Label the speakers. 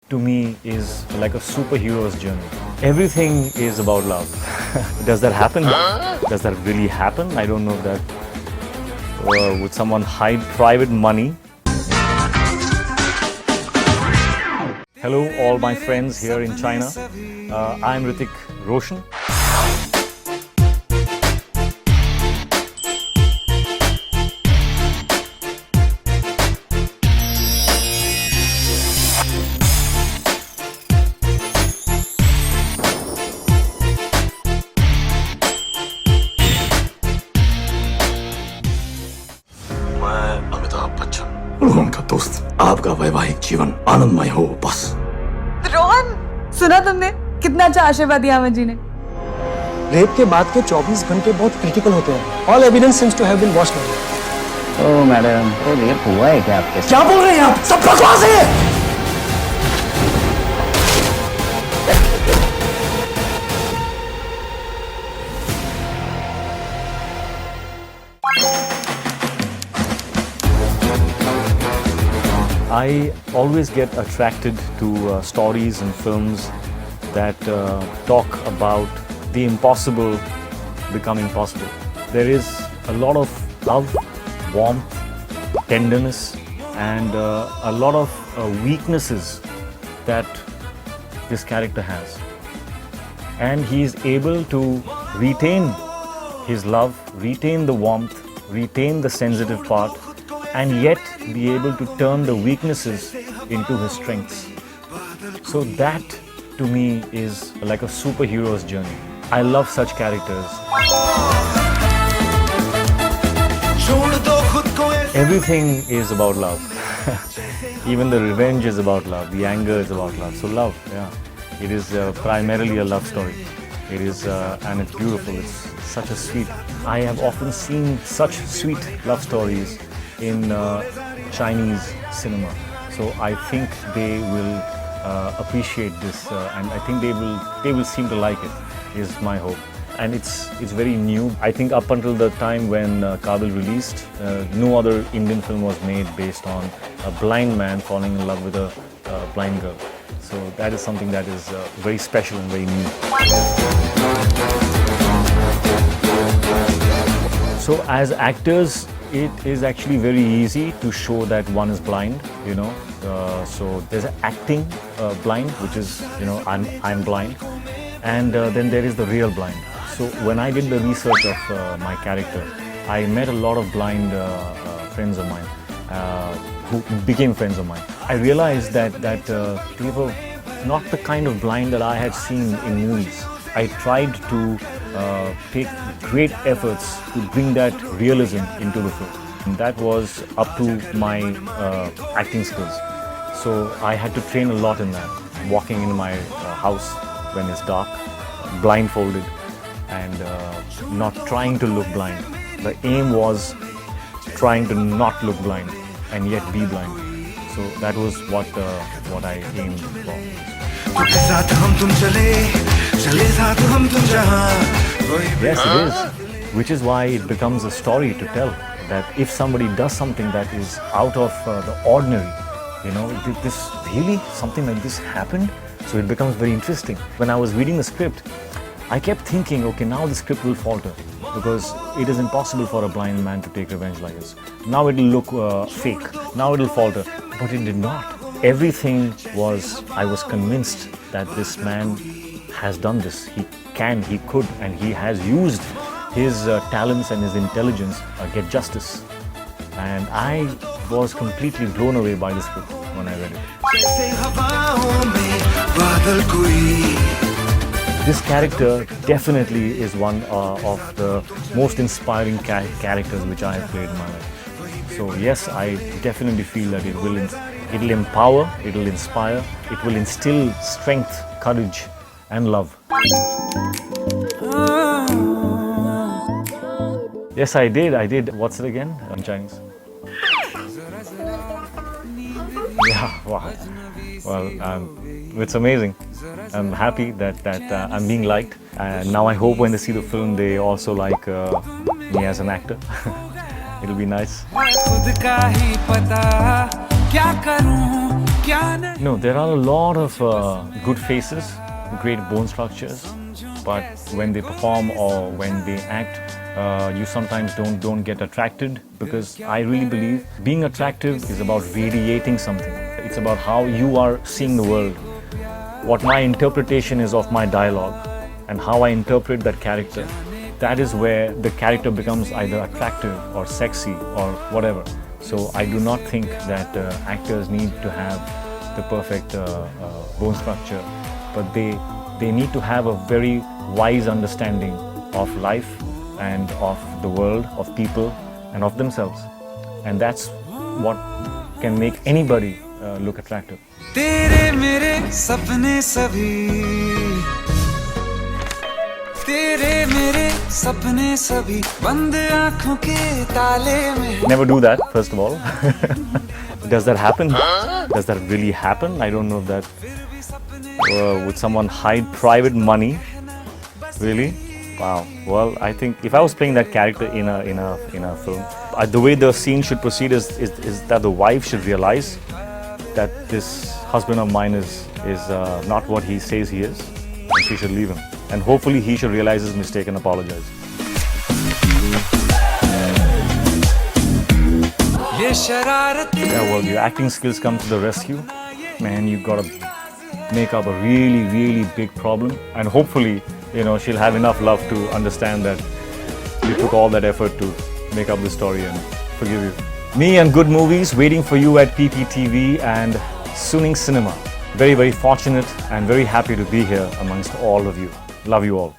Speaker 1: to me is like a superhero's journey. Everything is about love. Does that happen? Does that really happen? I don't know that. Would someone hide private money? Hello, all my friends here in China. I'm Hrithik Roshan.
Speaker 2: उनका दोस्त आपका वैवाहिक जीवन आनंदमय हो बस।
Speaker 3: रोहन, सुना तुमने कितना अच्छा आशीर्वाद दिया अमन जी ने।
Speaker 4: रेप के बाद के 24 घंटे बहुत क्रिटिकल होते हैं। All evidence seems to have been washed away।
Speaker 5: Oh madam, तो रेप हुआ है क्या आपके साथ?
Speaker 4: क्या बोल रहे हैं आप? सब बकवास है।
Speaker 1: I always get attracted to stories and films that talk about the impossible becoming possible. There is a lot of love, warmth, tenderness, and a lot of weaknesses that this character has. And he is able to retain his love, retain the warmth, retain the sensitive part, and yet be able to turn the weaknesses into his strengths. So that to me is like a superhero's journey. I love such characters. Everything is about love. Even the revenge is about love, the anger is about love. So love, yeah. It is primarily a love story. It is, and it's beautiful. It's such a sweet. I have often seen such sweet love stories in Chinese cinema. So I think they will appreciate this, and I think they will seem to like it. Is my hope. And it's very new. I think up until the time when Kabil released, no other Indian film was made based on a blind man falling in love with a blind girl. So that is something that is very special and very new. So as actors, it is actually very easy to show that one is blind, you know. So there's acting blind, which is, you know, I'm blind, and then there is the real blind. So when I did the research of my character, I met a lot of blind friends of mine who became friends of mine. I realized that they were not the kind of blind that I had seen in movies. I tried to take great efforts to bring that realism into the film. And that was up to my acting skills. So I had to train a lot in that. Walking in my house when it's dark, blindfolded, and not trying to look blind. The aim was trying to not look blind and yet be blind. So that was what I aimed for. Yes, it is. Which is why it becomes a story to tell. That if somebody does something that is out of the ordinary, you know, did this really, something like this happened? So it becomes very interesting. When I was reading the script, I kept thinking, okay, now the script will falter because it is impossible for a blind man to take revenge like this. Now it will look fake. Now it will falter. But it did not. Everything was, I was convinced that this man has done this. He can, he could, and he has used his talents and his intelligence get justice. And I was completely blown away by this book when I read it. This character definitely is one of the most inspiring characters which I have played in my life. So yes, I definitely feel that it'll empower, it'll inspire, it will instill strength, courage, and love. Yes, I did. What's it again in Chinese? Yeah, wow. Well, it's amazing. I'm happy that I'm being liked. And now I hope when they see the film, they also like me as an actor. It'll be nice. No, there are a lot of good faces, great bone structures, but when they perform or when they act, you sometimes don't get attracted, because I really believe being attractive is about radiating something. It's about how you are seeing the world, what my interpretation is of my dialogue, and how I interpret that character. That is where the character becomes either attractive or sexy or whatever. So I do not think that actors need to have the perfect bone structure, but they need to have a very wise understanding of life and of the world, of people and of themselves. And that's what can make anybody look attractive.
Speaker 6: तेरे मेरे सपने सभी तेरे मेरे सपने सभी बंद आँखों के ताले में.
Speaker 1: Never do that, first of all. Does that happen? Does that really happen? I don't know if that. Would someone hide private money? Really? Wow. Well, I think if I was playing that character in a film, the way the scene should proceed is that the wife should realize that this husband of mine is not what he says he is, and she should leave him. And hopefully he should realize his mistake and apologize. Yeah, well, your acting skills come to the rescue. Man, you've got to make up a really, really big problem. And hopefully, she'll have enough love to understand that you took all that effort to make up the story and forgive you. Me and good movies waiting for you at PPTV and Suning Cinema. Very, very fortunate and very happy to be here amongst all of you. Love you all.